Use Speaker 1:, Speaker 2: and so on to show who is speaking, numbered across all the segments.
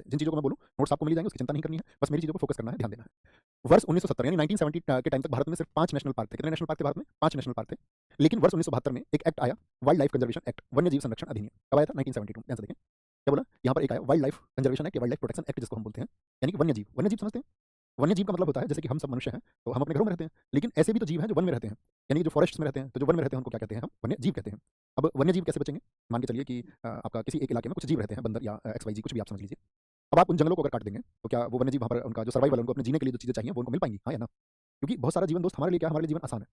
Speaker 1: जिन चीज़ों को मैं बोलूँ नोट्स आपको मिल जाएंगे, उसकी चिंता नहीं करनी है, बस मेरी चीज़ों पर फोकस करना है, ध्यान देना है। वर्ष 1970 यानी 1970 के टाइम तक भारत में सिर्फ 5 नेशनल पार्क थे। कितने नेशनल पार्क थे भारत में? 5 नेशनल पार्क थे। लेकिन वर्ष 1972 में एक एक्ट आया, वाइल्ड लाइफ कंजर्वेशन एक्ट, वन्य जीव संरक्षण अधिनियम। कब आया था? 1972। ध्यान से देखें क्या बोला यहाँ पर, एक आया वाइल्ड लाइफ कंजर्वेशन एक्ट या वाइल्ड लाइफ प्रोटेक्शन एक्ट जिसको हम बोलते हैं, यानी कि वन्य जीव। वन्य जीव समझते हैं? वन्य जीव का मतलब होता है जैसे कि हम सब मनुष्य हैं तो हम अपने घरों में रहते हैं, लेकिन ऐसे भी तो जीव हैं जो वन में रहते हैं, यानी कि जो फॉरेस्ट में रहते हैं, तो जो वन में रहते हैं उनको क्या कहते हैं? हम वन्य जीव कहते हैं। अब वन्य जीव कैसे बचेंगे? मान के चलिए कि आपका किसी एक इलाके में कुछ जीव रहते हैं, बंदर या एक्स वाई जी कुछ भी आप समझ लीजिए। अब आप उन जंगलों को अगर काट देंगे तो क्या वो वन्य जीव वहाँ पर उनका जो सर्वाइवल है, उनको अपने जीने के लिए जो चीज़ें चाहिए वो उनको मिल पाएंगी? हाँ या ना? क्योंकि बहुत सारा जीवन दोस्त हमारे लिए क्या है, हमारे लिए जीवन आसान है,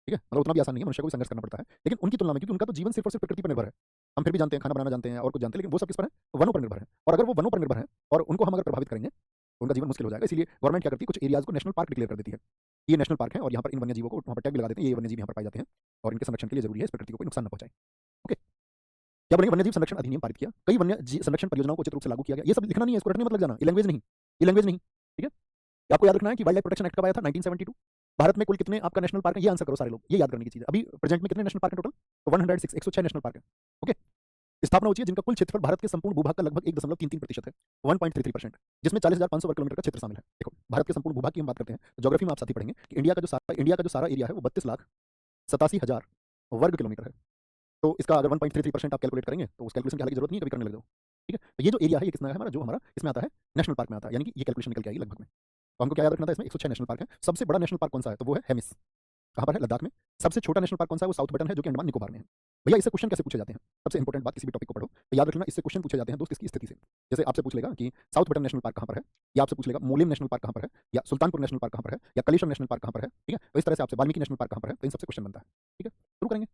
Speaker 1: ठीक है, मतलब उतना भी आसान नहीं है, मनुष्य को भी संघर्ष करना पड़ता है, लेकिन उनकी तुलना में, क्योंकि उनका तो जीवन सिर्फ और सिर्फ प्रकृति पर निर्भर है। हम फिर भी जानते हैं, खाना बनाना जानते हैं और कुछ जानते हैं, लेकिन वो सब किस पर है? वनों पर निर्भर है। और अगर वो वनों पर निर्भर है और उनको हम अगर प्रभावित करेंगे तो उनका जीवन मुश्किल हो जाएगा। इसलिए गवर्नमेंट क्या करती है, कुछ एरियाज को नेशनल पार्क डिक्लेयर कर देती है। ये नेशनल पार्क है और यहाँ पर इन वन्य जीवों को वहाँ पर टैग भी लगा देते हैं, ये वन्य जीव यहाँ पर पाए जाते हैं और इनके संरक्षण के लिए जरूरी है, इस प्रकृति को कोई नुकसान न पहुंचाए। ओके, क्या बनेगा? वन्य जीव संरक्षण अधिनियम पारित किया, कई वन्य संरक्षण परियोजनाओं को उचित रूप से लागू किया गया। ये सब लिखना नहीं है, इसको रटने मत लग जाना, ये लैंग्वेज नहीं, ये लैंग्वेज नहीं, ठीक है। आपको याद रखना है कि वाइल्ड लाइफ प्रोटेक्शन एक्ट कब आया था? 1972। भारत में कुल कितने आपका नेशनल पार्क है, ये आंसर करो सारे लोग, ये याद करने की चीज़ है। अभी प्रेजेंट में कितने नेशनल पार्क है टोटल? तो 106, 106 नेशनल पार्क है। ओके, स्थापना हुई है जिनका कुल क्षेत्रफल भारत के संपूर्ण भूभाग का लगभग 1.33% है, 1.33%, जिसमें 40,500 वर्ग किलोमीटर का क्षेत्र शामिल है। देखो भारत के संपूर्ण भूभाग की हम बात करते हैं तो ज्योग्राफी में आप साथ ही पढ़ेंगे कि इंडिया का जो सारा एरिया है वो 32,87,000 वर्ग किलोमीटर है। तो इसका अगर 1.33% आप कैलकुलेट करेंगे तो उस कैलकुलेशन की हालांकि जरूरत नहीं है, कभी करने लग जाओ, ठीक है। तो ये जो एरिया है ये कितना है हमारा, जो हमारा इसमें आता है नेशनल पार्क में आता है, यानी कि ये कैलकुलेशन निकल के आएगी लगभग में। तो हमको क्या याद रखना था, इसमें 106 नेशनल पार्क है। सबसे बड़ा नेशनल पार्क कौन सा है? तो वो है हेमिस, कहाँ पर है? लद्दाख में। सबसे छोटा नेशनल पार्क कौन सा है? वो साउथ बटन है, जो कि अंडमान निकोबार में है। भैया इससे क्वेश्चन कैसे पूछे जाते हैं? सबसे इंपॉर्टेंट बात, किसी भी टॉपिक को पढ़ो तो याद रखना, इससे क्वेश्चन पूछे जाते हैं दोस्त इसकी स्थिति से। जैसे आपसे पूछ लेगा कि साउथ बटन नेशनल पार्क कहाँ पर है, या आपसे पूछ लेगा मोलिम नेशनल पार्क कहाँ पर है, या सुल्तानपुर नेशनल पार्क कहाँ पर है, या कलेश्वर नेशनल पार्क कहाँ पर है, ठीक है। तो इस तरह से आपसे वाल्मीकि नेशनल पार्क कहाँ पर है, तो इन सबसे क्वेश्चन बनता है, ठीक है। शुरू करेंगे।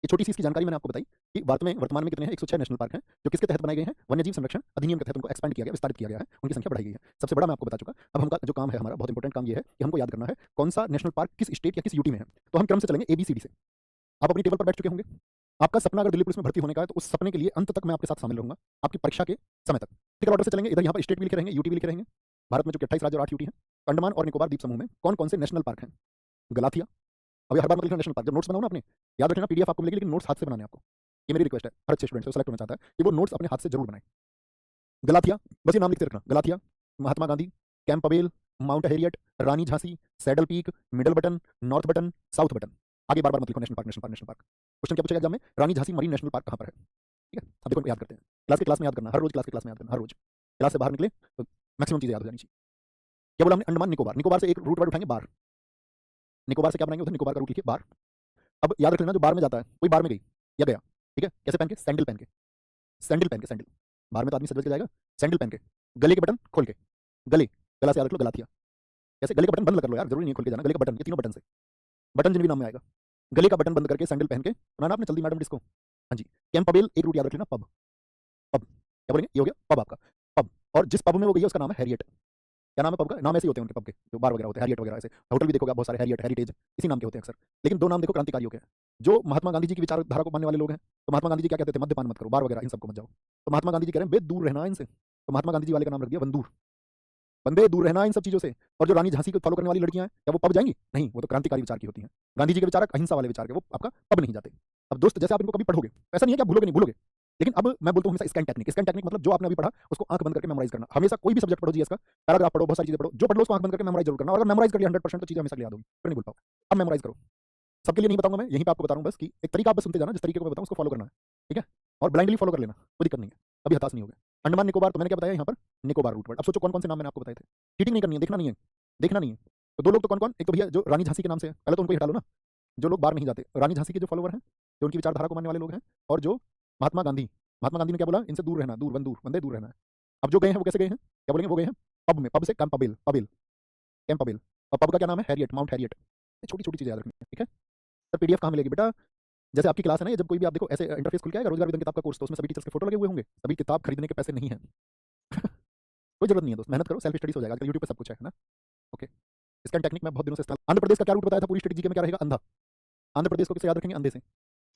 Speaker 1: ये छोटी सी इसकी जानकारी मैंने आपको बताई कि वर्तमान में कितने हैं? 106 नेशनल पार्क हैं, जो किसके तहत बनाए गए हैं? वन्यजीव संरक्षण अधिनियम के तहत उनको एक्सपेंड किया गया, विस्तारित किया गया है, उनकी संख्या बढ़ाई गई है। सबसे बड़ा मैं आपको बता चुका। अब हमका जो काम है, हमारा बहुत इंपॉर्टेंट काम ये है कि हमको याद करना है कौन सा नेशनल पार्क किस स्टेट या किस यूटी में है। तो हम क्रम से चलेंगे ABCD से। आप अपनी टेबल पर बैठ चुके होंगे। आपका सपना अगर दिल्ली पुलिस में भर्ती होने का है तो उस सपने के लिए अंत तक मैं आपके साथ शामिल रहूंगा, आपकी परीक्षा के समय तक। ठीक है, ऑर्डर से चलेंगे। इधर यहाँ पर स्टेट भी लिखे रहेंगे, यूटी भी लिखे रहेंगे। भारत में जो 28 राज्य और 8 यूटी हैं। अंडमान और निकोबार द्वीप समूह में कौन कौन से नेशनल पार्क हैं? गलाथिया। अब ये हर बार मत लिखना नेशनल पार्क, जब नोट्स बनाओ ना अपने, याद रखना PDF आपको मिलेगी, लेकिन नोट्स हाथ से बनाने आपको। ये मेरी रिक्वेस्ट है हर अच्छे स्टूडेंट से, सेलेक्ट होना चाहता है कि वो नोट्स अपने हाथ से जरूर बनाए। गलाथिया, बस ये नाम लिखते रखना, Galathea, Mahatma Gandhi, Campbell, Mount Harriet, Rani Jhansi, Saddle Peak, Middle Button, North Button, South Button. आगे बार बार मत लिखो national park national park national park. Question क्या पूछेगा एग्जाम में? Rani Jhansi Marine National Park कहाँ पर है? ठीक है, अब देखो इनको याद करते हैं। क्लास में याद करना, हर रोज क्लास में याद करना, हर रोज क्लास से बाहर निकले तो मैक्सिमम चीजें याद हो जानी चाहिए। क्या बोला हमने? अंडमान निकोबार, निकोबार से एक रूट वर्ड उठाएंगे, बार। निकोबार से क्या बनाएंगे? उधर निकोबार का रूट लिखिए, बार। अब याद रख लेना, जो बार में जाता है कोई बार में गई या गया, ठीक है, कैसे पहन के? सैंडल पहन के, सैंडल पहन के, सैंडल। बार में तो आदमी सज के जाएगा, सैंडल पहन के, गले के बटन खोल के, गले, गला से याद रख लो, गलाथिया। कैसे? गले का बटन बंद कर लो यार, जरूरी नहीं खोल के जाना, गले का बटन, ये तीनों बटन से, बटन जिन भी नाम में आएगा, गले का बटन बंद करके सैंडल पहन के। सुना ना आपने जल्दी मैडम डिस्को? हाँ जी। कैंपबेल एक रूट याद रख लेना, पब। पब क्या बोलेंगे? ये हो गया पब आपका, पब। और जिस पब में वो गई है उसका नाम है हैरियट। क्या नाम है पब का? नाम ऐसे ही होते हैं उनके पब के, जो बार वगैरह होते हैं, हैरियट वगैरह। ऐसे होटल भी देखोगे आप बहुत सारे, हैरियट, हेरिटेज, इसी नाम के होते हैं अक्सर। लेकिन दो नाम देखो क्रांतिकारियों के, जो महात्मा गांधी जी की विचारधारा को मानने वाले लोग हैं। तो महात्मा गांधी जी क्या कहते थे? मद्यपान मत करो, बार वगैरह इन सबको मत जाओ। तो महात्मा गांधी जी कह रहे हैं बे दूर रहना इनसे, तो महात्मा गांधी जी वाले का नाम रख दिया वंदूर, बंदे दूर रहना इन सब चीजों से। और जो रानी झांसी को फॉलो करने वाली लड़कियां हैं, क्या वो पब जाएंगी? नहीं, वो तो क्रांतिकारी विचार की होती हैं। गांधी जी के विचारक अहिंसा वाले विचार के, वो आपका पब नहीं जाते। अब दोस्त जैसे आप इनको कभी पढ़ोगे, ऐसा नहीं है कि आप भूलोगे नहीं, भूलोगे। लेकिन अब मैं बोलता हूं हमेशा स्कैन टेक्निक। स्कैन टेक्निक मतलब जो आपने अभी पढ़ा उसको आंख बंद करके मेमोराइज करना। हमेशा कोई भी सब्जेक्ट पढ़ो, जीएस का पैराग्राफ पढ़ो, बहुत सारी चीजें पढ़ो, जो पढ़ लो उसको आंख बंद करके मेमोराइज जरूर करना। और अगर मेमोराइज कर लिया 100% तो चीजें हमेशा याद होगी, फिर नहीं भूल पाओ। अब मेमोराइज करो, सबके लिए नहीं बताऊंगा मैं, यहीं पे आपको बता रहा हूं बस कि एक तरीका आप बस सुनते जाना, जिस तरीके को मैं बताऊं उसको फॉलो करना है, ठीक है। और ब्लाइंडली फॉलो कर लेना, कोई दिक्कत नहीं है, अभी हताश नहीं होगा। अंडमान निकोबार तो मैंने क्या बताया यहाँ पर? Nicobar root word. अब सोचो कौन कौन से नाम मैंने आपको बताए थे। चीटिंग नहीं करनी है, देखना नहीं है, देखना नहीं है। तो दो लोग तो कौन कौन? एक तो भैया जो रानी झांसी के नाम से है, पहले तो उनको ही हटा लो ना, जो लोग बाहर नहीं जाते। रानी झांसी के जो फॉलोवर हैं, जो उनकी विचारधारा को मानने वाले लोग हैं, और जो महात्मा गांधी, महात्मा गांधी ने क्या बोला? इनसे दूर रहना, दूर बंदूर, बंदे दूर रहना है। अब जो गए हैं वो कैसे गए हैं? क्या बोलेंगे? वो गए हैं पब में, पब से कैंप पवेल, पवेल, कैंप पवेल। और पब का क्या नाम है? Harriet, mount Harriet. छोटी छोटी चीजें याद रखनी है, ठीक है। सर PDF कहाँ मिलेगी बेटा? जैसे आपकी क्लास है ना, ये जब कोई भी आप देखो ऐसे इंटरफेस खुल के आएगा, रोजगार विधन किताब का कोर्स, तो उसमें सभी टीचर्स के फोटो लगे हुए होंगे। सभी किताब खरीदने के पैसे नहीं है। कोई जरूरत नहीं है दोस्त, मेहनत करो, सेल्फ स्टडीज हो जाएगा, आजकल यूट्यूब पे सब कुछ है ना। ओके, इसका टेक्निक मैं बहुत दिनों से इस्तेमाल। आंध्र प्रदेश का क्या रूट बताया था पूरी स्ट्रेटजी के में? क्या रहेगा? अंधा। आंध्र प्रदेश को किसे याद रखेंगे? अंधे से।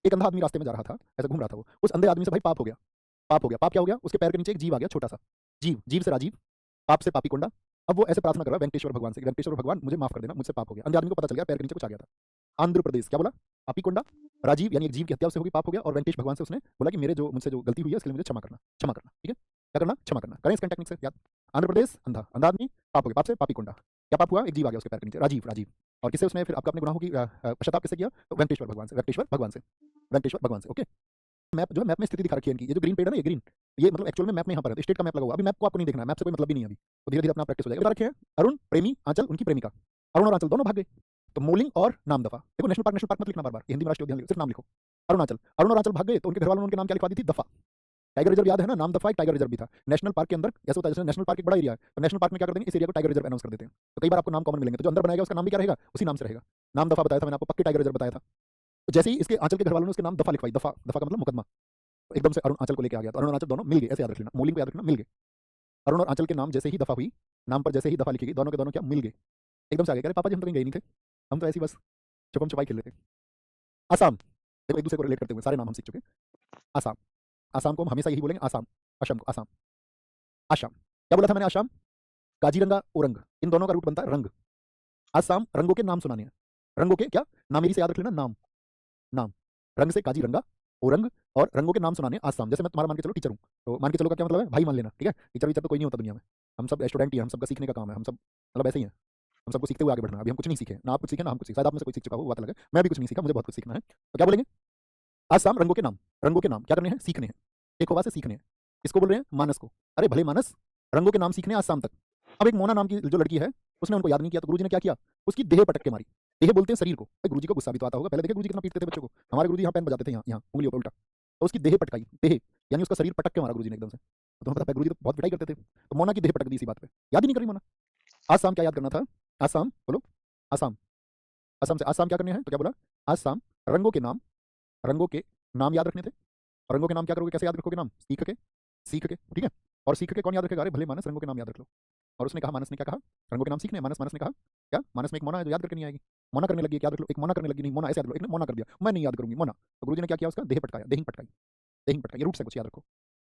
Speaker 1: एक अंधा आदमी रास्ते में जा रहा था, ऐसा घूम रहा था वो, उस अंधे आदमी से भाई पाप हो गया, पाप हो गया। पाप क्या हो गया? उसके पैर के नीचे एक जीव आ गया, छोटा सा जीव, जीव से राजीव, पाप से पापी कोंडा। अब वो ऐसे प्रार्थना कर रहा है वेंकटेश्वर भगवान से, वेंकटेश्वर भगवान मुझे माफ कर देना, मुझसे पाप हो गया। अंधे आदमी को पता चल गया पैर के नीचे कुछ आ गया था। आंध्र प्रदेश क्या बोला? पापी कोंडा, राजीव यानी एक जीव की हत्या उससे होगी, पाप हो गया, और वेंकटेश भगवान से उसने बोला कि मेरे जो मुझसे जो गलती हुई है उसके लिए मुझे क्षमा करना, क्षमा करना, ठीक है? क्या करना? क्षमा करना। करें इसका टेक्निक से याद। आंध्र प्रदेश अंधा, अंधा आदमी, पाप हो गया, पाप से पापी कुंडा। क्या पाप हुआ? एक जीव आ गया उसके पैर के नीचे, राजीव, राजीव। और किससे उसने फिर आपका अपने गुनाहों की पश्चाताप किससे किया? तो वेंकटेश्वर भगवान से, वेंकटेश्वर भगवान से, वेंकटेश्वर भगवान से, ओके? मैप जो है, मैप में स्थिति दिखा रखी है इनकी, ये जो ग्रीन पेड़ है ना, ये ग्रीन, ये मतलब एक्चुअल में मैप में यहाँ पर है, स्टेट का मैप लगा हुआ। अभी मैप को आपको नहीं देखना है, मैप से कोई मतलब भी नहीं है अभी, तो धीरे धीरे अपना प्रैक्टिस हो जाएगा। बता रखे हैं अरुण प्रेमी, आंचल उनकी प्रेमिका, अरुण और आंचल दोनों भाग गए। तो मोलिंग और नाम दफा, देखो नेशनल पार्क मत लिखना बार बार, हिंदी में राष्ट्रीय उद्यान, सिर्फ नाम लिखो। अरुणाचल, अरुण और आंचल भाग गए, तो उनके घर वालों ने उनके नाम क्या लिखवा दी थी? दफा। टाइगर रिजर्व याद है ना, नाम दफा एक टाइगर रिजर्व भी था। नेशनल पार्क के अंदर ऐसा होता है, जैसे नेशनल पार्क एक बड़ा एरिया है, तो नेशनल पार्क में क्या कर देंगे, इस एरिया को टाइगर रिजर्व अनाउंस कर देते हैं। तो कई बार आपको नाम कॉमन मिलेंगे, तो जो अंदर बनाएगा उसका नाम भी क्या रहेगा? उसी नाम से रहेगा। नाम दफा बताया था मैंने आपको, पक्के टाइगर रिजर्व बताया था। तो जैसे ही इसके आंचल के घर वालों ने उसके नाम दफा लिखवाई, दफा, दफा का मतलब मुकदमा, तो एकदम से अरुण आंचल को लेके आ गया। तो अरुण और आंचल दोनों मिल गए, ऐसे याद रख लेना, मोलिंग को याद रखना, मिल गए। अरुण और आंचल के नाम जैसे ही दफा हुई, नाम पर जैसे ही दफा लिखी गई, दोनों के दोनों क्या मिल गए, एकदम से आ गए। अरे पापा जी हम तो कहीं गए नहीं थे, हम तो ऐसी बस छुपम छुपाई खेल रहे थे। आसाम, देखो एक दूसरे को रिलेट करते हुए सारे नाम हम सीख चुके। आसाम, आसाम को हम हमेशा यही बोलेंगे, आसाम, असम को आसाम, आसाम। क्या बोला था मैंने? आसाम, काजीरंगा, ओरंग, इन दोनों का रूट बनता है रंग। आसाम, रंगों के नाम सुनाने हैं, रंगों के क्या नामेरी से याद रख लेना, नाम, नाम, रंग से काजीरंगा, ओरंग, और रंगों के नाम सुनाने आसाम। जैसे मैं तुम्हारा मान के चलो टीचर हूँ, तो मान के चलो का क्या मतलब है? भाई मान लेना, ठीक है? टीचर वीचर तो कोई नहीं होता दुनिया में, हम सब स्टूडेंट ही हैं, हम सबका सीखने का काम है, हम सब मतलब ऐसे ही हैं, हम सबको सीखते हुए आगे बढ़ना है। अभी हम कुछ नहीं सीखे ना, आप कुछ सीखे ना हम कुछ सीखे, शायद आप में से कोई सीख चुका हो, वो बात अलग है। मैं भी कुछ नहीं सीखा, मुझे बहुत कुछ सीखना है। तो क्या बोलेंगे? आसाम, रंगों के नाम, रंगों के नाम क्या करने हैं? सीखने हैं, एक होगा से सीखने हैं। किसको बोल रहे हैं? मानस को। अरे भले मानस, रंगों के नाम सीखने आसाम तक। अब एक मोना नाम की जो लड़की है, उसने उनको याद नहीं किया, तो गुरुजी ने क्या किया? उसकी देह पटक के मारी। देह बोलते हैं शरीर को। गुरुजी को गुस्सा भी तो आता होगा, पहले देखिए गुरुजी कितना पीटते थे बच्चों को, हमारे गुरुजी यहाँ पेन बजाते थे, यहाँ यहाँ उंगलियों पर उल्टा, तो उसकी देह पटकाई, देह यानी उसका शरीर पटक के मारा गुरुजी ने एकदम से। तो तुम्हें पता है गुरुजी तो बहुत पिटाई करते थे, तो मोना की देह पटक दी इसी बात पे। याद ही नहीं कर रही मोना। आसाम क्या याद करना था? आसाम बोलो, आसाम, असम से आसाम क्या करने हैं? तो क्या बोला? आसाम, रंगों के नाम, रंगों के नाम याद रखने थे। रंगों के नाम क्या करोगे, कैसे याद रखोगे नाम? सीख के, सीख के, ठीक है? और सीख के कौन याद रखेगा? अरे भले मानस, रंगों के नाम याद रख लो। और उसने कहा, मानस ने क्या कहा? रंगों के नाम सीखने। मानस, मानस ने कहा क्या? मानस में एक मोना है जो याद करके नहीं आएगी, मोना करने लगी, याद रख लो, एक मोना करने लगी, नहीं मोना ऐसे याद लो, एक ने मोना कर दिया, मैं नहीं याद करूंगी मोना। तो गुरुजी ने क्या किया? उसका देह पटकाया, देही पटकाई, देही पटकाई, ये रूट से कुछ याद रखो।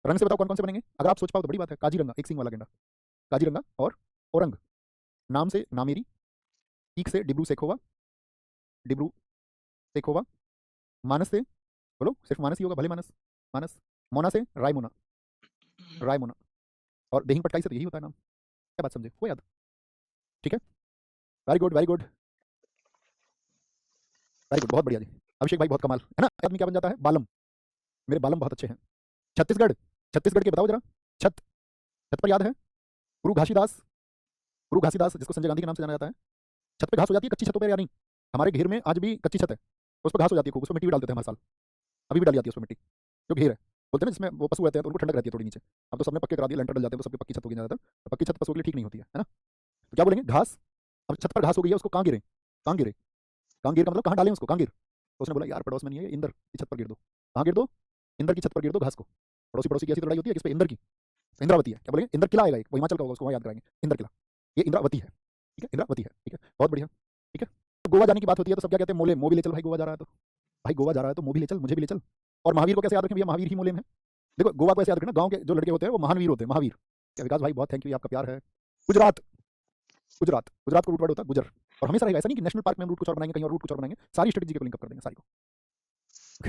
Speaker 1: रंग से बताओ कौन कौन से बनेंगे? अगर आप सोच पाओ तो बड़ी बात है। काजीरंगा, एक सिंग वाला गेंडा, काजीरंगा, और औरंग, नाम से नामेरी, सीख से डिब्रू सेखोवा, डिब्रू सेखोवा, मानस से बोलो सिर्फ मानस ही होगा, भले मानस, मानस, मोना से रायमोना, रायमोना, और देही पटकाई से तो यही होता है नाम। क्या बात समझे? हो याद? ठीक है, very good, very good, very good, बहुत बढ़िया जी। अभिषेक भाई बहुत कमाल है ना। आदमी क्या बन जाता है? बालम, मेरे बालम बहुत अच्छे हैं। छत्तीसगढ़, छत्तीसगढ़ के बताओ जरा, छत, छत पर याद है? गुरु घासीदास, गुरु घासीदास जिसको संजय गांधी के नाम से जाना जाता है। छत पे घास हो जाती है कच्ची छतों पर या नहीं? हमारे घेर में आज भी कच्ची छत है, तो उस पर घास हो जाती है खूब, उस पर मिट्टी भी डाल देते हैं हमारे साल, अभी भी डाली जाती है उस पर मिट्टी, जो घेर है, बोलते हैं ना जिसमें वो पशु रहते हैं तो उनको ठंडक रहती है थोड़ी नीचे। अब तो सबने पक्के करा दिए, लेंटर डल जाते हैं तो सबकी पक्की छत होगी ज़्यादातर, तो पक्की छत पशुओं के लिए ठीक नहीं होती है ना? तो क्या बोलेंगे? घास। अब छत पर घास हो गई है, उसको कहाँ गिरे? कहाँ गिरे? कहाँ गिर का मतलब कहाँ डालें उसको? कहाँ गिर? तो उसने बोला यार पड़ोस में नहीं है, इंदर की छत पर गिर दो। कहाँ गिर दो? इंदर की छत पर गिर दो घास को। पड़ोसी पड़ोसी की ऐसी तो लड़ाई होती है, किस पे? इंदर की, तो इंद्रावती है। क्या बोलेंगे? इंदर किला आएगा एक, वो हिमाचल का होगा, उसको वहाँ याद कराएंगे, इंदर किला, ये इंद्रावती है, ठीक है? इंद्रावती है, ठीक है, बहुत बढ़िया, ठीक है। तो गोवा जाने की बात होती है तो सब क्या कहते हैं? मोले, मो भी ले चल भाई, गोवा जा रहा है तो, भाई गोवा जा रहा है तो मो भी ले चल, मुझे भी ले चल। और महावीर को कैसे याद रखें भैया? महावीर ही मोले में है। देखो गोवा को ऐसे याद रखना, गांव के जो लड़के होते हैं वो महावीर होते हैं, महावीर। क्या विकास भाई, बहुत थैंक यू, आपका प्यार है। गुजरात, गुजरात, गुजरात को रूट वर्ड होता है गुजर, और हमेशा रहेगा, ऐसा नहीं कि नेशनल पार्क में हम रूट कुछ और बनाएंगे, कहीं और रूट कुछ और बनाएंगे, सारी स्ट्रेटजी को लिंक अप कर देंगे सारी को।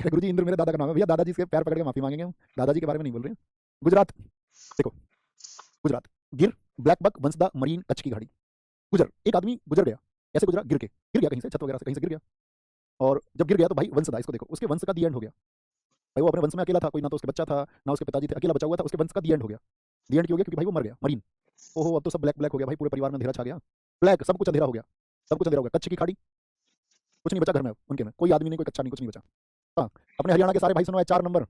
Speaker 1: गुरुजी इंद्र मेरे दादा का नाम है भैया, दादाजी के पैर पकड़ के माफी मांगेंगे हम, दादाजी के बारे में नहीं बोल रहे हैं। गुजरात, देखो Gujarat, Gir, black buck, Vansda, marine, Kutch की घाड़ी, गुजर, एक आदमी गुजर गया, कैसे गुजरा? गिर के, गिर गया कहीं से, छत वगैरह से कहीं से गिर गया, और जब गिर गया तो भाई वंशदा, इसको देखो, उसके वंश का दी एंड हो गया भाई, वो अपने वंश में अकेला था, कोई ना तो उसके बच्चा था ना उसके पिताजी थे, अकेला बचा हुआ था, उसके वंश का दी एंड हो गया। दी एंड क्यों हो गया? क्योंकि भाई वो मर गया, मरीन। ओहो अब तो सब ब्लैक ब्लैक हो गया भाई, पूरे परिवार में अंधेरा छा गया, ब्लैक, सब कुछ अंधेरा हो गया, सब कुछ अंधेरा हो गया। कच्छ की खाड़ी, कुछ नहीं बचा घर में उनके में, कोई आदमी नहीं, कोई कच्चा नहीं, कुछ नहीं बचा। हाँ, अपने हरियाणा के सारे भाई सुनो, एचआर नंबर,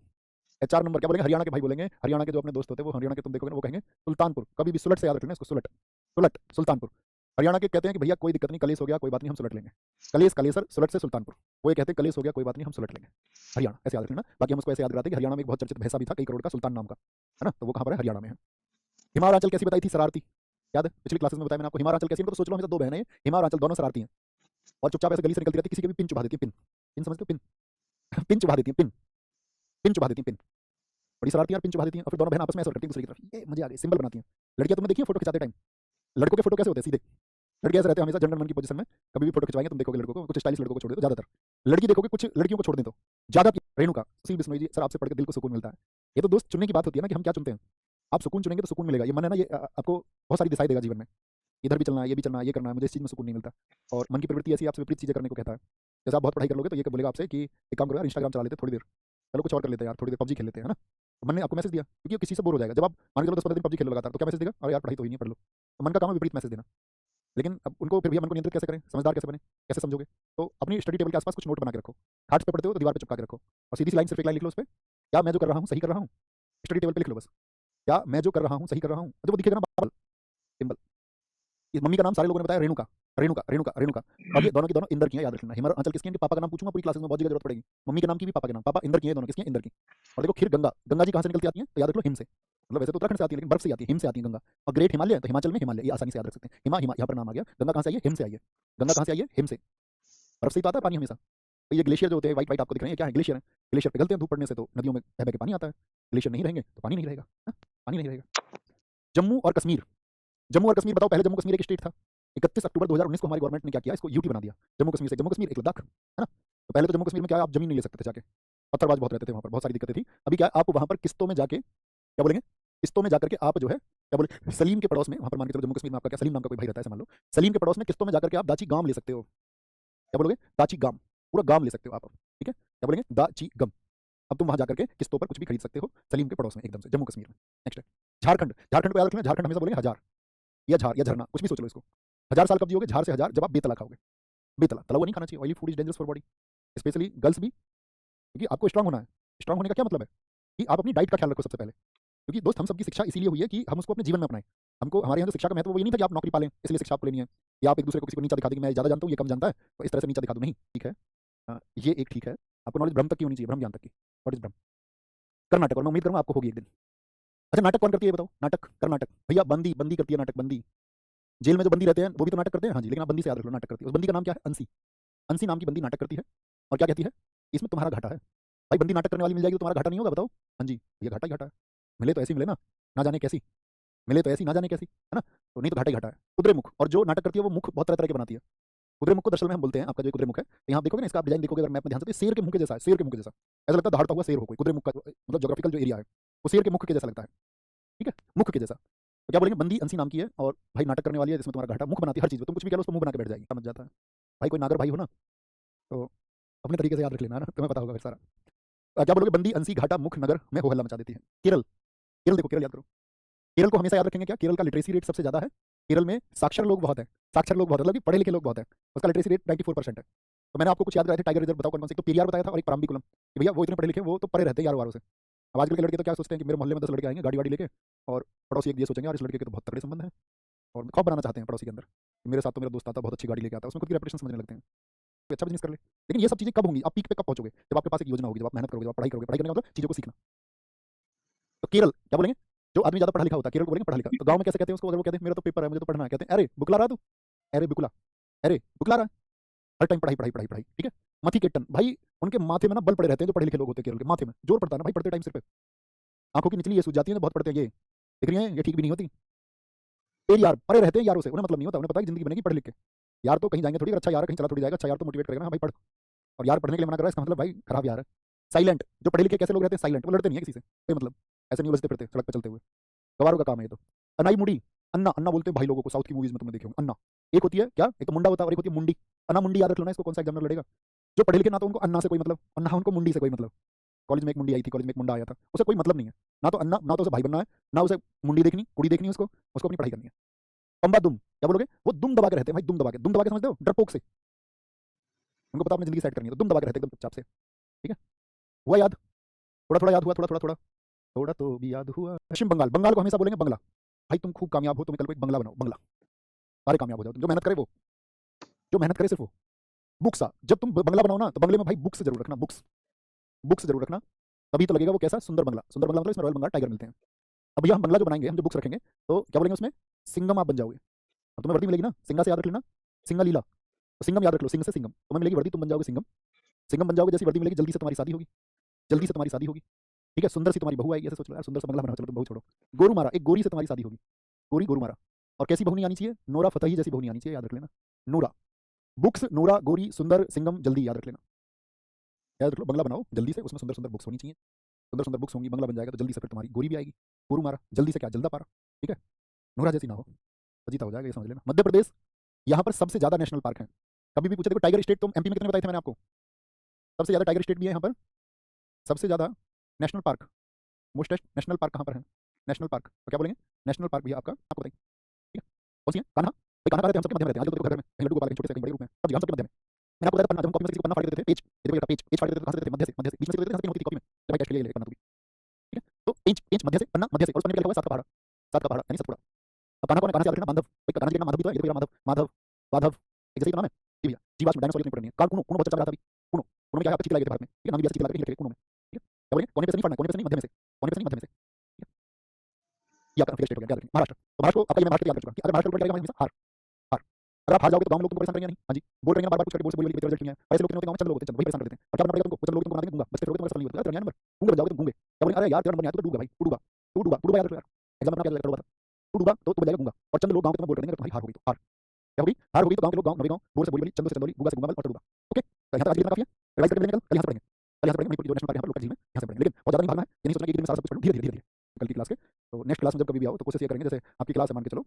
Speaker 1: एचआर नंबर क्या बोलेंगे? हरियाणा के भाई बोलेंगे, हरियाणा के जो अपने दोस्त होते हैं वो हरियाणा के तुम देखोगे ना वो कहेंगे सुल्तानपुर, कभी भी सुलट से याद रखना इसको, सुलट, सुलट, सुल्तानपुर। हरियाणा के कहते हैं कि भैया कोई दिक्कत नहीं, कलेश हो गया कोई बात नहीं, हम सुलट लेंगे, कलेश कलेसर, सुलट से सुल्तानपुर। वो ये कहते हैं कलेश हो गया कोई बात नहीं, हम सुलट लेंगे, हरियाणा, ऐसे याद रखना। बाकी हम उसको ऐसे याद कराते हैं कि हरियाणा में एक बहुत चर्चित भैंसा भी था कई करोड़ का, सुल्तान नाम का, है ना? तो वो कहाँ पर है? हरियाणा में है। हिमाचल कैसी बताई थी? शरारती, याद है? पिछली क्लासेस में बताया मैंने आपको, हिमाचल कैसी, तो सोच लो हमेशा दो बहनें, हिमाचल दोनों शरारती हैं, और चुपचाप ऐसे गली से निकलती रहती, किसी के भी पिन चुभा देती है, पिन, पिन समझते हो? पिन, पिन चुभा देती है, पिन, पिन चुभा देती है, पिन, बड़ी शरारती यार, पिन चुभा देती हैं, और फिर दोनों बहन आपस में ऐसे करती हैं दूसरी की तरफ, ये मजे आ गए, सिंबल बनाती हैं। लड़कियां तुमने देखी है फोटो खिंचाते टाइम, लड़कों के फोटो कैसे होते हैं? सीधे, लड़के ऐसे रहते हैं हमेशा जनरल की पोजीशन में, कभी भी फोटो खिंचवाएंगे तुम देखोगे लड़कों को, कुछ स्टाइलिश लड़कों को छोड़ दे तो ज्यादातर लड़की देखोगे, कुछ लड़कियों को छोड़ दें तो ज्यादा रेणुका सी बिश्नोई जी सर, आपसे पढ़ के दिल को सुकून मिलता है। ये तो दोस्त चुनने की बात होती है ना कि हम क्या चुनते हैं। आप सुकून चुनेंगे तो सुकून मिलेगा, ये मन है ना, ये आपको बहुत सारी दिशाएं देगा जीवन में। इधर भी चलना है, ये भी चलना है, ये करना है, मुझे इस चीज़ में सुकून नहीं मिलता। और मन की प्रवृत्ति ऐसी आपसे विपरीत चीज़ें करने को कहता है। जैसे आप बहुत पढ़ाई कर लोगे तो ये बोलेगा आपसे कि एक काम करो यार, इंस्टाग्राम चला लेते थोड़ी देर, चलो कुछ और कर लेते हैं यार, थोड़ी देर पबजी खेल लेते हैं, है ना। तो मन ने आपको मैसेज दिया, क्योंकि वो किसी से बोर हो जाएगा। जब आप मान के चलो 10-15 दिन पबजी खेलो लगातार, तो क्या मैसेज देगा, अरे यार पढ़ाई तो हुई नहीं, पढ़ लो। तो मन का काम है विपरीत मैसेज देना। लेकिन अब उनको फिर भी मन को नियंत्रित कैसे करें, समझदार कैसे बने, कैसे समझोगे। तो अपनी स्टडी टेबल के आसपास कुछ नोट बना के रखो, खाट पे पढ़ते हो तो दीवार पे चिपका के रखो, और सीधी सी लाइन, सिर्फ एक लाइन लिख लो उस पर, क्या मैं जो कर रहा हूँ सही कर रहा हूँ। स्टडी टेबल पे लिख लो बस, क्या मैं जो कर रहा हूँ सही कर रहा हूँ, तो वो दिखेगा ना सिंबल। इस मम्मी का नाम सारे लोगों ने बताया रेणुका, रेणुका रेणुका रेणुका। और ये दोनों की दोनों इंदर की है, याद रखना। हिमाचल किसकी है, पापा का नाम पूछूंगा पूरी क्लासेस में, बहुत जगह जरूरत पड़ेगी। मम्मी के नाम की भी, पापा के नाम, पापा इंदर की है, दोनों किसकी है, इंदर की। और देखो खीर गंगा, गंगा जी कहाँ से निकलती आती है, तो याद रख लो हिम से। मतलब वैसे तो उत्तराखंड से आती है, लेकिन बर्फ से आती है, हिम से आती है गंगा। और ग्रेट हिमालय, तो हिमाचल में हिमालय, ये आसानी से याद रख सकते हैं। हिमा हिमा यहाँ पर नाम आ गया। गंगा कहाँ से आई है, हिम से आई है। गंगा कहाँ से आई है, हिम से। बर्फ से ही तो आता है पानी हमेशा। तो ये ग्लेशियर जो होते हैं व्हाइट व्हाइट आपको दिख रहे हैं, क्या है, ग्लेशियर है। ग्लेशियर पिघलते हैं धूप पड़ने से, तो नदियों में बह बह के पानी आता है। ग्लेशियर नहीं रहेंगे तो पानी नहीं रहेगा, हाँ? पानी नहीं रहेगा। जम्मू और कश्मीर, जम्मू और कश्मीर बताओ, पहले जम्मू कश्मीर एक स्टेट था। 31 अक्टूबर 2019 को हमारी गवर्नमेंट ने क्या किया, इसको यूटी बना दिया। जम्मू कश्मीर से जम्मू कश्मीर एक लद्दाख, है ना। तो पहले तो जम्मू कश्मीर में क्या है, आप जमीन नहीं ले सकते थे जाके, पत्थरबाज बहुत रहते थे वहाँ पर, बहुत सारी दिक्कतें थी। अभी क्या है, आप वहाँ पर किस्तों में जाके, क्या बोलेंगे, किस्तों में जाकर के आप जो है, क्या बोले, सलीम के पड़ोस में, वहाँ पर मान के चलो जम्मू कश्मीर में आपका क्या सलीम नाम का कोई भाई रहता है, मान लो, सलीम के पड़ोस में किस्तों में जाकर के आप दाची गांव ले सकते हो। क्या बोलोगे, दाची गांव, पूरा गांव ले सकते हो आप, ठीक है, क्या बोलेंगे, दाची गम। अब तुम वहाँ जाकर के किस्तों पर कुछ भी खरीद सकते हो, सलीम के पड़ोस में एकदम से, जम्मू कश्मीर में। नेक्स्ट है झारखंड, झारखंड को याद रखना, झारखंड हमेशा बोलेंगे हजार, या झार या झरना, कुछ भी सोच लो इसको। 1000 साल कब जियोगे, झार से हजार, जब आप बेतला खाओगे। बेतला तला हुआ नहीं खाना चाहिए, oily food is dangerous for body, specially girls भी, क्योंकि आपको स्ट्रांग होना है। स्ट्रांग होने का क्या मतलब है, कि आप अपनी डाइट का ख्याल रखो सबसे पहले। क्योंकि दोस्त हम सबकी शिक्षा इसीलिए हुई है कि हम उसको अपने जीवन में अपनाएं। हमको हमारे यहाँ जो शिक्षा का महत्व वो ये नहीं था कि आप नौकरी पालें इसलिए शिक्षा आपको लेनी है, या आप एक दूसरे को किसी को नीचा दिखा दें कि मैं ज़्यादा जानता हूँ ये कम जानता है, तो इस तरह से नीचा दिखा दो, नहीं, ठीक है। ये एक ठीक है, आपको नॉलेज ब्रह्म तक की होनी चाहिए, ब्रह्म ज्ञान तक की। व्हाट इज ब्रह्म, कर्नाटक, और मैं उम्मीद करूँगा आपको होगी एक दिन। अच्छा नाटक कौन करती है बताओ, नाटक कर्नाटक, भैया बंदी, बंदी करती है नाटक, बंदी। जेल में जो बंदी रहते हैं वो भी तो नाटक करते हैं, हाँ जी, लेकिन आप बंदी से याद रख लो, नाटक करती है। उस बंदी का नाम क्या है, अंसी। अंसी नाम की बंदी नाटक करती है, और क्या कहती है, इसमें तुम्हारा घाटा है। भाई बंदी नाटक करने वाली मिल जाएगी तो तुम्हारा घाटा नहीं होगा, बताओ। हाँ जी, ये घाटा ही घाटा है। मिले तो ऐसी मिले ना जाने कैसी, मिले तो ऐसी ना जाने कैसी, है ना। तो नहीं तो घाटा ही घाटा है। कुदरे मुख, और जो नाटक करती है वो मुख बहुत तरह तरह के बनाती है। कुदरे मुख को दरअसल में हम बोलते हैं, आपका जो कुदरे मुख है, तो यहाँ देखोगे ना, इसका आप डिजाइन देखोगे अगर मैप में ध्यान से, तो शेर के मुख के जैसा है, शेर के मुख के जैसा। ऐसा लगता है दहाड़ता हुआ शेर हो कोई, कुदरे मुख का मतलब जोग्राफिकल जो एरिया है वो शेर के मुख के जैसा लगता है, ठीक है, मुख के जैसा। तो क्या बोलेंगे, बंदी अंसी नाम की है, और भाई नाटक करने वाली है जिसमें तुम्हारा घाटा, मुख बनाती है हर चीज़ में, तुम कुछ भी कह लो उसको मुंह बना के बैठ जाएगी, समझ जाता है। भाई कोई नागर भाई हो ना तो अपने तरीके से याद रख लेना, है ना, तुम्हें पता होगा फिर सारा। क्या बोलोगे, बंदी अंसी घाटा मुख नगर में हो हल्ला मचा देती है। केरल, केरल देखो, केरल याद करो। केरल को हमेशा याद रखेंगे, क्या, केरल का लिटरेसी रेट सबसे ज्यादा है। केरल में साक्षर लोग बहुत हैं, साक्षर लोग बहुत, मतलब कि पढ़े लिखे लोग बहुत हैं, उसका लिटरेसी रेट 94% है। तो मैंने आपको कुछ याद कराए थे, टाइगर रिजर्व बताओ कौन कौन से, तो पेरियार बताया था, और एक पराम्बीकुलम, कि भैया वो इतने पढ़े लिखे, वो तो पढ़े रहते हैं यारों वारों से। अब आजकल के लड़के तो क्या सोचते हैं कि मेरे मोहल्ले में 10 लड़के आएंगे गाड़ी वाड़ी लेके, और पड़ोसी एक ये सोचेंगे यार इस लड़के के तो बहुत तगड़े संबंध है, और खौफ बनाना चाहते हैं पड़ोसी के अंदर, मेरे साथ तो मेरा दोस्त आता बहुत अच्छी गाड़ी लेके आता है, उसमें खुद की रेपुटेशन समझने लगते हैं, तो अच्छा बिजनेस कर ले। लेकिन ये सब चीजें कब होंगी, आप पीक पे कब पहुंचोगे, जब आपके पास एक योजना होगी, जब आप मेहनत करोगे, जब आप पढ़ाई करोगे, पढ़ाई करने का मतलब चीजों को सीखना। तो केरल क्या बोलेंगे, जो आदमी ज्यादा पढ़ा लिखा होता है केरल को बोलेंगे पढ़ा लिखा। तो गांव में कैसे कहते हैं उसको, अगर वो कहते हैं मेरा तो पेपर है मुझे तो पढ़ना है, कहते हैं अरे बुकला रहा तू, अरे बुकला, अरे बुकला रहा है। हर टाइम पढ़ाई पढ़ाई पढ़ाई पढ़ाई, ठीक है। मथी केटन भाई, उनके माथे में ना बल पड़े रहते हैं, जो पढ़े लिखे लोग होते हैं केरल के माथे में जोर पड़ता है ना भाई, पढ़ते टाइम सिर पे आंखों की निचली ये सूज जाती है ना, बहुत पढ़ते हैं ये, दिख रही है ये ठीक भी नहीं होती। फिर यार परे रहते हैं यारों से, उन्हें मतलब नहीं होता, उन्हें पता है कि जिंदगी बनेगी पढ़ लिख के। यार तो कहीं जाएंगे थोड़ी, अच्छा यार कहीं चला थोड़ी जाएगा, अच्छा यार तो मोटिवेट करेगा ना, भाई पढ़। और यार पढ़ने के लिए मना कर रहा है, इसका मतलब भाई खराब यार है। साइलेंट, जो पढ़े लिखे कैसे लोग रहते हैं, साइलेंट, वो लड़ते नहीं है किसी से, कोई मतलब ऐसे नहीं उलझते फिरते सड़क पर चलते हुए, गवारों का काम है ये तो। अनाई मुंडी, अन्ना, अन्ना बोलते हैं भाई लोगों को, साउथ की मूवीज में तुमने देखे होंगे अन्ना। एक होती है क्या, एक तो मुंडा होता है और एक होती है मुंडी। अन्ना मुंडी याद रख लो ना, इसको कौन सा एग्जामिनर लड़ेगा। जो पढ़े लिखे ना तो उनको अन्ना से कोई मतलब, और ना उनको मुंडी से कोई मतलब। कॉलेज में एक मुंडी आई थी, कॉलेज में एक मुंडा आया था, उसे कोई मतलब नहीं है, ना तो अन्ना, ना तो उसे भाई बनना है, ना उसे मुंडी देखनी, कुड़ी देखनी है उसको, उसको अपनी पढ़ाई करनी है। पंबा दुम, क्या बोलोगे, वो दुम दबा के रहते हैं भाई, दुम दबा के समझते हो, डरपोक से। उनको पता अपनी जिंदगी सेट करनी है तो दुम दबा के रहते हैं एकदम चुपचाप से, ठीक है। हुआ याद, थोड़ा थोड़ा याद हुआ, थोड़ा थोड़ा थोड़ा थोड़ा तो भी याद हुआ। पश्चिम बंगाल, बंगाल को हमेशा बोलेंगे बंगला। भाई तुम खूब कामयाब हो, तुम्हें कल को एक बंगला बनाओ, बंगला, सारे कामयाब हो जाओ, जो मेहनत करे वो, जो मेहनत करे सिर्फ वो। बुक्स, जब तुम बंगला बनाओ ना तो बंगले में भाई बुक्स जरूर रखना, बुक्स, बुक्स जरूर रखना, तभी तो लगेगा वो कैसा सुंदर बंगला। सुंदर बंगला मतलब इसमें रॉयल बंगाल टाइगर मिलते हैं। अब भैया हम बंगला जो बनाएंगे, हम जो बुक्स रखेंगे, तो क्या बोलेंगे उसमें, सिंगम आप बन जाओगे। अब तुम्हें वर्दी मिलेगी ना, सिंगा से याद रख लेना, सिंगा लीला, तो सिंगम याद रख लो, सिंह से सिंगम, तुम्हें मिलेगी वर्दी, तुम बन जाओगे सिंगम। सिंगम बन जाओगे, जैसी वर्दी मिलेगी जल्दी से तुम्हारी शादी होगी, जल्दी से तुम्हारी शादी होगी, ठीक है। सुंदर सी तुम्हारी बहू आएगी, ऐसे सोच लो यार, सुंदर सा बंगला बनाओ, चलो तुम बहू छोड़ो। गोरू मारा, एक गोरी से तुम्हारी शादी होगी, गोरी गोरू मारा। और कैसी बहु नहीं आनी चाहिए? नोरा फतेही जैसी बहु नहीं आनी चाहिए, याद रख लेना। नोरा बुक्स, नोरा गोरी सुंदर सिंगम जल्दी, याद रख लेना। याद रख लो, बंगला बनाओ जल्दी से, उसमें सुंदर सुंदर बुक्स होनी चाहिए। सुंदर सुंदर बुक्स होंगी, बंगला बन जाएगा, तो जल्दी से फिर तुम्हारी गोरी भी आएगी। गोरू मारा जल्दी से, क्या जल्दा पारा, ठीक है। नोरा जैसी ना हो, अजीता हो जाएगा, ये समझ लेना। मध्य प्रदेश, यहाँ पर सबसे ज्यादा नेशनल पार्क है। कभी भी पूछे देखो, टाइगर स्टेट तो एमपी में कितने बताए थे मैंने आपको? सबसे ज्यादा टाइगर स्टेट भी है यहाँ पर। सबसे ज्यादा नेशनल पार्क, मोस्टेस्ट नेशनल पार्क कहाँ पर है? नेशनल पार्क तो क्या बोलेंगे? नेशनल पार्क भी आपका, आपको बताइए, ठीक है। कौन सी है? कान्हा भाई, कान्हा रहते हैं हम सबके मध्य में रहते हैं। आजकल तो घर में कहीं लड्डू गोपाल, कहीं छोटे से, कहीं बड़े रूप में, सब जगह हम सबके मध्य में। मैंने आपको बताया था पन्ना, जब हम कॉपी में किसी को पन्ना फाड़ देते थे, पेज, ये देखो ये पेज, पेज फाड़ देते थे, कहाँ से देते थे? मध्य से, बीच में से देते थे, होती थी कॉपी में, भाई टेस्ट के लिए ले पन्ना, तो भी ठीक है। तो पेज, पेज मध्य से, पन्ना मध्य से, और उस पन्ने पे लिखा हुआ है सात का पहाड़ा, सात का पहाड़ा यानी सतपुड़ा। अब कान्हा कौन है? कान्हा से याद रखना, माधव, एक कान्हा जी का नाम माधव भी तो है, ये देखो माधव, माधव, माधव, एक जैसे ही तो नाम है जी भैया। जीवाश्म डायनासोर नहीं पढ़नी है। काल कुनो, कुनो बहुत चल रहा था अभी, कुनो, कुनो में क्या है? आपका चित्र लगे थे भारत में, ठीक है, नाम भी ऐसे चित्र लगे थे कुनो में, ठीक है। क्या बोलेंगे? कोने पे से नहीं पढ़ना, कोने पे से नहीं, मध्य में से, कोने पे से नहीं, मध्य में से, ठीक है। ये आपका फिगर स्टेट हो गया, याद रखिए। महाराष्ट्र, तो महाराष्ट्र को आपका, ये मैं महाराष्ट्र याद रख चुका कि अगर महाराष्ट्र को क्या हमेशा हार, हार। अगर आप हार जाओगे तो गांव में लोग तुमको परेशान करेंगे नहीं, हाँ जी, बोल रहे हैं बार-बार, कुछ करके बोल से बोली बोली रिजल्ट नहीं है। ऐसे लोग नहीं होते गांव में, चंद लोग होते हैं, चंद वही परेशान करते हैं। और क्या बनना पड़ेगा तुमको? चंद लोग तुमको बना देंगे गूंगा, बस फिर फिरोगे तुम्हारा सफल नहीं होगा। तेरा नंबर गूंगे बन जाओगे तुम, गूंगे। क्या बोलेंगे? अरे यार तेरा नंबर नहीं आया तो डूबा भाई, तू डूबा, तू डूबा, तू डूबा, याद रखो यार। एग्जाम में क्या करोगे था? तू डूबा तो तू बन जाएगा गूंगा। और चंद लोग गांव के तुम्हें बोल कर देंगे, अगर तुम्हारी हार होगी तो, हार क्या होगी? हार होगी तो गांव के लोग, गांव नवी गांव, बोल से बोली बोली, चंदो से चंदोली, गूंगा से गूंगा और तू डूबा। ओके, तो यहाँ तक आज की काफी है। रिवाइज करके कल यहाँ से पढ़ेंगे, कल यहाँ से पढ़ेंगे। मणिपुर जो नेशनल पार्क है यहाँ पर, लोकल झील में, यहाँ से पढ़ेंगे। लेकिन बहुत ज्यादा नहीं भागना है, ये नहीं सोचना कि एक दिन में सारा सब कुछ पढ़ लो, धीरे धीरे धीरे धीरे। कल की क्लास के तो नेक्स्ट क्लास में जब कभी भी आओ तो कोशिश ये करेंगे, जैसे आपकी क्लास है मान के चलो